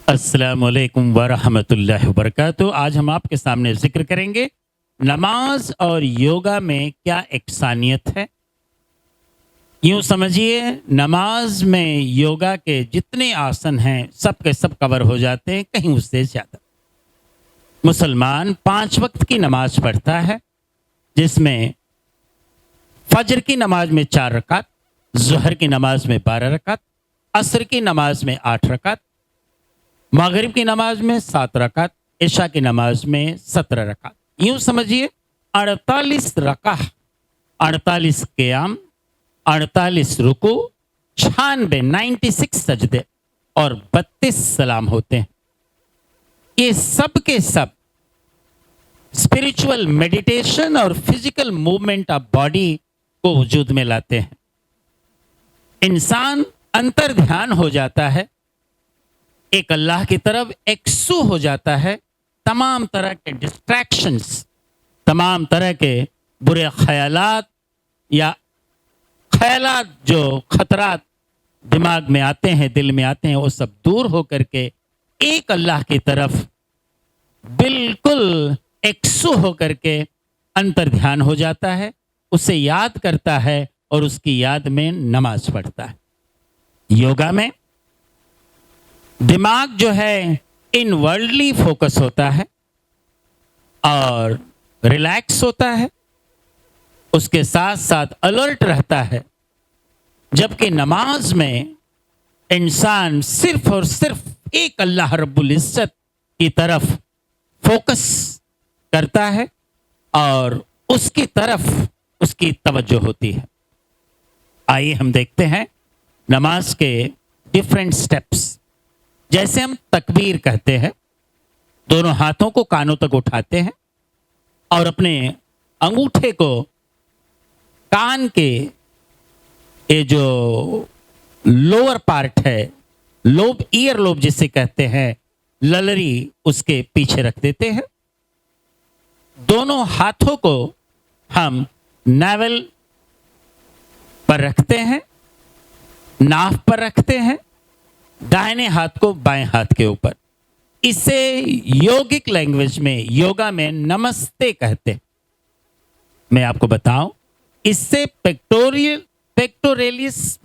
अस्सलामुअलैकुम वरहमतुल्लाहि वबरकातुहू। आज हम आपके सामने जिक्र करेंगे नमाज और योगा में क्या एकसानियत है। यूँ समझिए, नमाज में योगा के जितने आसन हैं सब के सब कवर हो जाते हैं, कहीं उससे ज़्यादा। मुसलमान 5 वक्त की नमाज पढ़ता है, जिसमें फजर की नमाज में 4 रकात, ज़ोहर की नमाज में 12 रकात, असर की नमाज में 8 रकात, मगरिब की नमाज में 7 रकात, इशा की नमाज में 17 रकात। यूँ समझिए 48 रकात, 48 क़याम, 48 रुकू, 96 सजदे और 32 सलाम होते हैं। ये सब के सब स्पिरिचुअल मेडिटेशन और फिजिकल मूवमेंट ऑफ बॉडी को वजूद में लाते हैं। इंसान अंतर ध्यान हो जाता है, एक अल्लाह की तरफ एकसू हो जाता है। तमाम तरह के डिस्ट्रैक्शंस, तमाम तरह के बुरे ख्यालात या ख्यालात जो खतरात दिमाग में आते हैं, दिल में आते हैं, वो सब दूर हो करके एक अल्लाह की तरफ बिल्कुल एकसू हो करके अंतर ध्यान हो जाता है, उसे याद करता है और उसकी याद में नमाज पढ़ता है। योगा में दिमाग जो है इनवर्डली फोकस होता है और रिलैक्स होता है, उसके साथ साथ अलर्ट रहता है। जबकि नमाज में इंसान सिर्फ और सिर्फ एक अल्लाह रब्बुल इज्जत की तरफ फोकस करता है और उसकी तरफ उसकी तवज्जो होती है। आइए हम देखते हैं नमाज के डिफरेंट स्टेप्स। जैसे हम तकबीर कहते हैं, दोनों हाथों को कानों तक उठाते हैं और अपने अंगूठे को कान के ये जो लोअर पार्ट है, लोब, ईयर लोब जिसे कहते हैं, ललरी, उसके पीछे रख देते हैं। दोनों हाथों को हम नावल पर रखते हैं, नाफ पर रखते हैं, दाहिने हाथ को बाएं हाथ के ऊपर। इसे योगिक लैंग्वेज में, योगा में नमस्ते कहते हैं। मैं आपको बताऊं, इससे पेक्टोरेलिस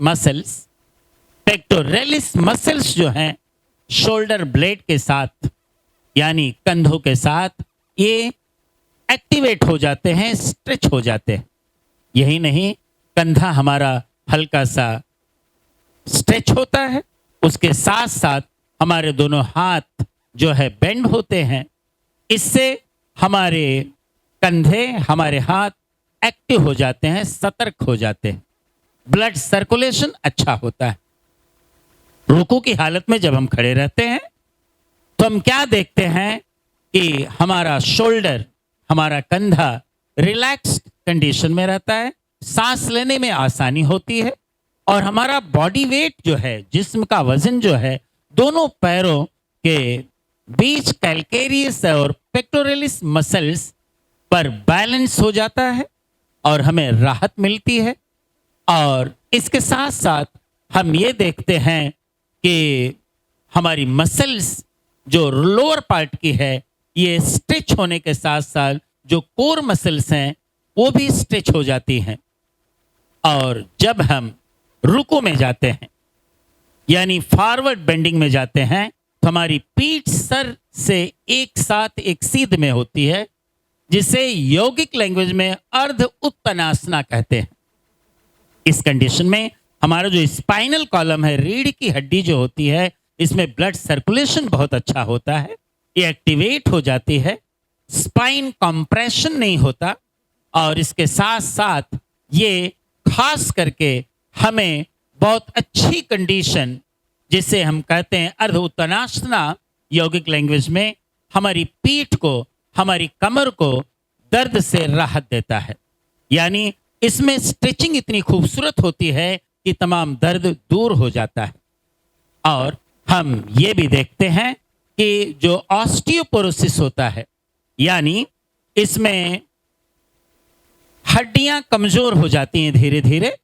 मसल्स जो हैं शोल्डर ब्लेड के साथ यानी कंधों के साथ, ये एक्टिवेट हो जाते हैं, स्ट्रेच हो जाते हैं। यही नहीं, कंधा हमारा हल्का सा स्ट्रेच होता है, उसके साथ साथ हमारे दोनों हाथ जो है बेंड होते हैं। इससे हमारे कंधे, हमारे हाथ एक्टिव हो जाते हैं, सतर्क हो जाते हैं, ब्लड सर्कुलेशन अच्छा होता है। रुकू की हालत में जब हम खड़े रहते हैं तो हम क्या देखते हैं कि हमारा शोल्डर, हमारा कंधा रिलैक्स्ड कंडीशन में रहता है, सांस लेने में आसानी होती है और हमारा बॉडी वेट जो है, जिस्म का वजन जो है, दोनों पैरों के बीच कैलकेरियस और पेक्टोरलिस मसल्स पर बैलेंस हो जाता है और हमें राहत मिलती है। और इसके साथ साथ हम ये देखते हैं कि हमारी मसल्स जो लोअर पार्ट की है, ये स्ट्रेच होने के साथ साथ जो कोर मसल्स हैं वो भी स्ट्रेच हो जाती हैं। और जब हम रुकू में जाते हैं यानी फॉरवर्ड बेंडिंग में जाते हैं तो हमारी पीठ सर से एक साथ एक सीध में होती है, जिसे योगिक लैंग्वेज में अर्ध उत्तनासना कहते हैं। इस कंडीशन में हमारा जो स्पाइनल कॉलम है, रीढ़ की हड्डी जो होती है, इसमें ब्लड सर्कुलेशन बहुत अच्छा होता है, ये एक्टिवेट हो जाती है, स्पाइन कंप्रेशन नहीं होता और इसके साथ साथ ये खास करके हमें बहुत अच्छी कंडीशन, जिसे हम कहते हैं अर्ध उत्तनासना योगिक लैंग्वेज में, हमारी पीठ को, हमारी कमर को दर्द से राहत देता है। यानी इसमें स्ट्रेचिंग इतनी खूबसूरत होती है कि तमाम दर्द दूर हो जाता है। और हम ये भी देखते हैं कि जो ऑस्टियोपोरोसिस होता है, यानी इसमें हड्डियां कमजोर हो जाती हैं धीरे धीरे,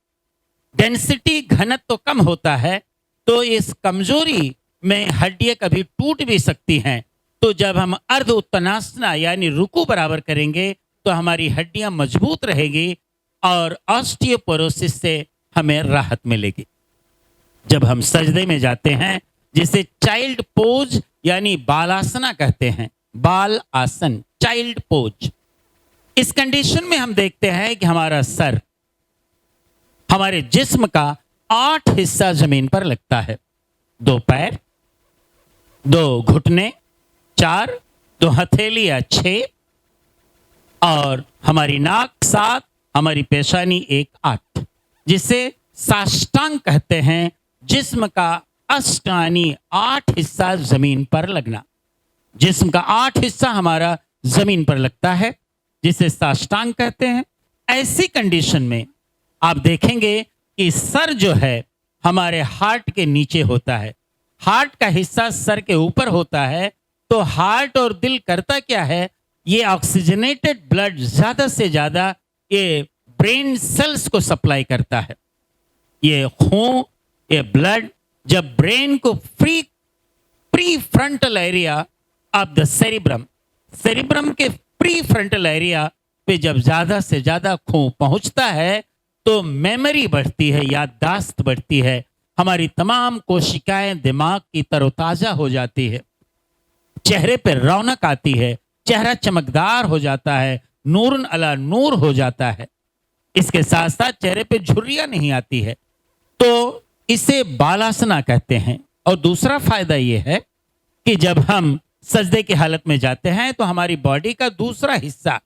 डेंसिटी, घनत्व तो कम होता है, तो इस कमजोरी में हड्डियां कभी टूट भी सकती हैं। तो जब हम अर्ध उत्तनासना यानी रुकू बराबर करेंगे तो हमारी हड्डियां मजबूत रहेगी और ऑस्टियोपोरोसिस से हमें राहत मिलेगी। जब हम सजदे में जाते हैं, जिसे चाइल्ड पोज यानी बालासना कहते हैं, बाल आसन, चाइल्ड पोज, इस कंडीशन में हम देखते हैं कि हमारा सर हमारे जिस्म का 8 हिस्सा जमीन पर लगता है। 2 पैर, 2 घुटने, 4, 2 हथेलियां 6, और हमारी नाक 7, हमारी पेशानी 1, 8, जिसे साष्टांग कहते हैं। जिस्म का अष्टानी 8 हिस्सा जमीन पर लगना, जिस्म का 8 हिस्सा हमारा जमीन पर लगता है, जिसे साष्टांग कहते हैं। ऐसी कंडीशन में आप देखेंगे कि सर जो है हमारे हार्ट के नीचे होता है, हार्ट का हिस्सा सर के ऊपर होता है। तो हार्ट और दिल करता क्या है, ये ऑक्सीजनेटेड ब्लड ज्यादा से ज्यादा ये ब्रेन सेल्स को सप्लाई करता है। ये खून, ये ब्लड जब ब्रेन को pre frontal area of the cerebrum के प्री फ्रंटल एरिया पे जब ज्यादा से ज्यादा खून पहुंचता है तो मेमोरी बढ़ती है, याददाश्त बढ़ती है, हमारी तमाम कोशिकाएं दिमाग की तरोताजा हो जाती है, चेहरे पर रौनक आती है, चेहरा चमकदार हो जाता है, नूरन अला नूर हो जाता है। इसके साथ साथ चेहरे पे झुर्रियां नहीं आती है। तो इसे बालासना कहते हैं। और दूसरा फायदा यह है कि जब हम सजदे की हालत में जाते हैं तो हमारी बॉडी का दूसरा हिस्सा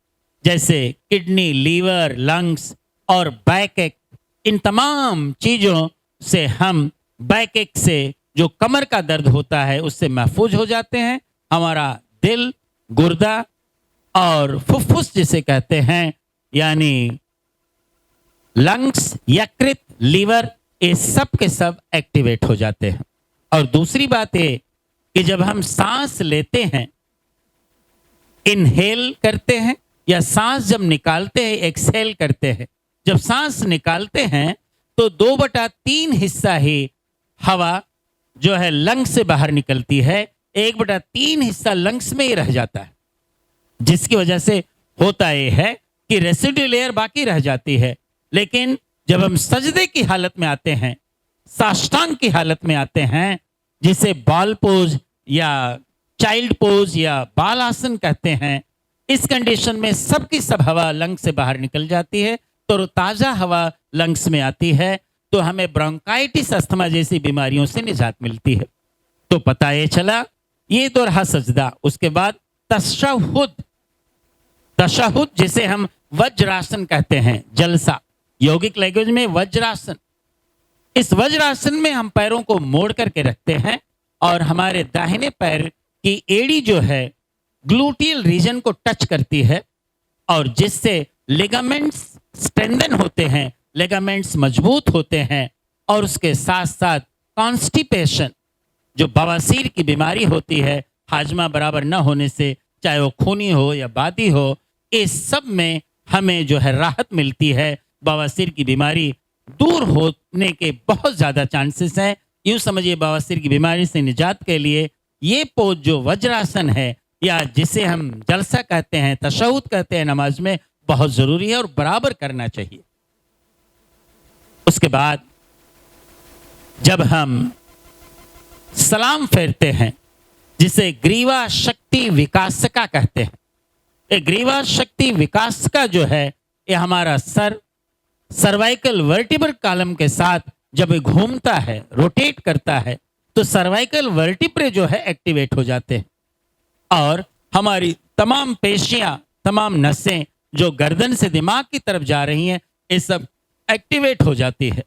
जैसे किडनी, लीवर, लंग्स और बैक एक, इन तमाम चीजों से हम बैक एक से जो कमर का दर्द होता है उससे महफूज हो जाते हैं। हमारा दिल, गुर्दा और फुफ्फुस जिसे कहते हैं यानी लंग्स, यकृत, लीवर, ये सब के सब एक्टिवेट हो जाते हैं। और दूसरी बात ये कि जब हम सांस लेते हैं, इनहेल करते हैं, या सांस जब निकालते हैं एक्सहेल करते हैं, जब सांस निकालते हैं तो 2/3 हिस्सा ही हवा जो है लंग्स से बाहर निकलती है, 1/3 हिस्सा लंग्स में ही रह जाता है, जिसकी वजह से होता यह है कि रेसिड्यू लेयर बाकी रह जाती है। लेकिन जब हम सजदे की हालत में आते हैं, साष्टांग की हालत में आते हैं, जिसे बाल पोज या चाइल्ड पोज या बाल आसन कहते हैं, इस कंडीशन में सबकी सब हवा लंग्स से बाहर निकल जाती है, तो ताजा हवा लंग्स में आती है, तो हमें ब्रोंकाइटिस, अस्थमा जैसी बीमारियों से निजात मिलती है। तो पता ये चला, ये तो रहा सजदा। उसके बाद तशहुद, तशहुद जिसे हम वज्रासन कहते हैं, जलसा, यौगिक लैंग्वेज में वज्रासन। इस वज्रासन में हम पैरों को मोड़ करके रखते हैं और हमारे दाहिने पैर की एड़ी जो है ग्लूटियल रीजन को टच करती है, और जिससे लिगामेंट्स स्ट्रेंथन होते हैं, लिगामेंट्स मजबूत होते हैं, और उसके साथ साथ कॉन्स्टिपेशन जो बवासीर की बीमारी होती है, हाजमा बराबर न होने से, चाहे वो खूनी हो या बादी हो, इस सब में हमें जो है राहत मिलती है। बवासीर की बीमारी दूर होने के बहुत ज़्यादा चांसेस हैं। यूँ समझिए बवासीर की बीमारी से निजात के लिए ये पोज जो वज्रासन है, या जिसे हम जलसा कहते हैं, तशहुद कहते हैं नमाज में, बहुत ज़रूरी है और बराबर करना चाहिए। उसके बाद जब हम सलाम फेरते हैं, जिसे ग्रीवा शक्ति विकासका कहते हैं, ये ग्रीवा शक्ति विकासका जो है, ये हमारा सर सर्वाइकल वर्टिब्रल कॉलम के साथ जब ये घूमता है, रोटेट करता है, तो सर्वाइकल वर्टिब्रे जो है एक्टिवेट हो जाते हैं, और हमारी तमाम पेशियां, तमाम नसें जो गर्दन से दिमाग की तरफ जा रही हैं, ये सब एक्टिवेट हो जाती है।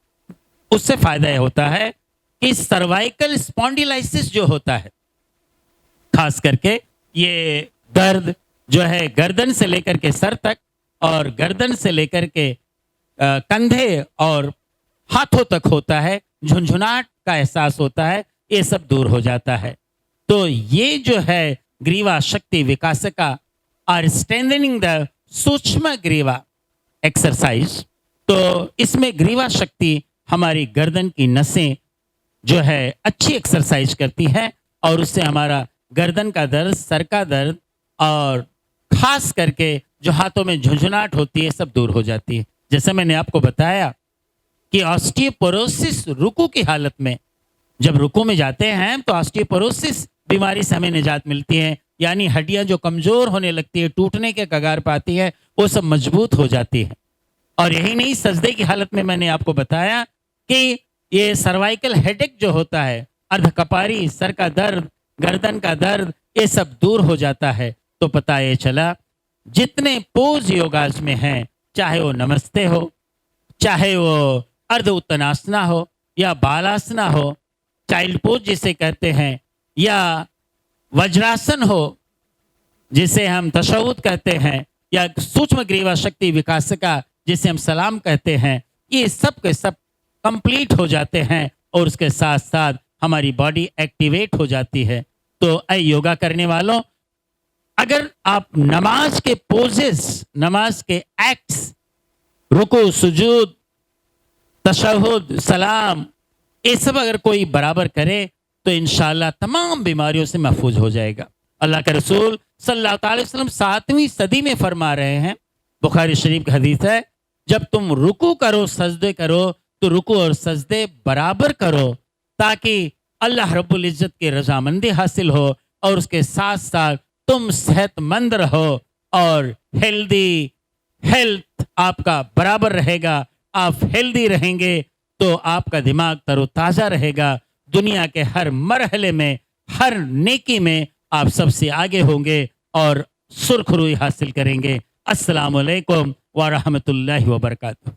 उससे फायदा यह होता है कि सर्वाइकल स्पॉन्डिलाइसिस जो होता है, खास करके ये दर्द जो है गर्दन से लेकर के सर तक और गर्दन से लेकर के कंधे और हाथों तक होता है, झुंझुनाहट का एहसास होता है, ये सब दूर हो जाता है। तो ये जो है ग्रीवा शक्ति विकासका और स्ट्रेंथनिंग द सूक्ष्म ग्रीवा एक्सरसाइज, तो इसमें ग्रीवा शक्ति हमारी गर्दन की नसें जो है अच्छी एक्सरसाइज करती है और उससे हमारा गर्दन का दर्द, सर का दर्द और खास करके जो हाथों में झुंझुनाहट होती है सब दूर हो जाती है। जैसे मैंने आपको बताया कि ऑस्टियोपोरोसिस रुकू की हालत में, जब रुकू में जाते हैं तो ऑस्टियोपोरोसिस बीमारी से हमें निजात मिलती है, यानी हड्डियां जो कमजोर होने लगती है, टूटने के कगार पर आती है, वो सब मजबूत हो जाती है। और यही नहीं, सजदे की हालत में मैंने आपको बताया कि ये सर्वाइकल हेडेक जो होता है, अर्धकपारी, सर का दर्द, गर्दन का दर्द, ये सब दूर हो जाता है। तो पता ये चला जितने पोज योगाज में हैं, चाहे वो नमस्ते हो, चाहे वो अर्ध उत्तनासना हो या बालासना हो, चाइल्ड पोज जिसे कहते हैं, या वज्रासन हो जिसे हम तशहुद कहते हैं, या सूक्ष्म ग्रीवा शक्ति विकासिका जिसे हम सलाम कहते हैं, ये सब के सब कंप्लीट हो जाते हैं और उसके साथ साथ हमारी बॉडी एक्टिवेट हो जाती है। तो ऐ योगा करने वालों, अगर आप नमाज के पोजेस, नमाज के एक्ट्स, रुकू, सुजूद, तशहुद, सलाम, ये सब अगर कोई बराबर करे तो इंशाअल्लाह तमाम बीमारियों से महफूज हो जाएगा। अल्लाह के रसूल सल्लल्लाहु अलैहि वसल्लम 7वीं सदी में फरमा रहे हैं, बुखारी शरीफ की हदीस है, जब तुम रुकू करो, सजदे करो, तो रुकू और सजदे बराबर करो ताकि अल्लाह रब्बुल इज्जत की रजामंदी हासिल हो और उसके साथ साथ तुम सेहतमंद रहो और हेल्थ आपका बराबर रहेगा। आप हेल्दी रहेंगे तो आपका दिमाग तरोताज़ा रहेगा। दुनिया के हर मरहले में, हर नेकी में आप सबसे आगे होंगे और सुरखरुई हासिल करेंगे। अस्सलामु अलैकुम व रहमतुल्लाहि व बरकातुहू।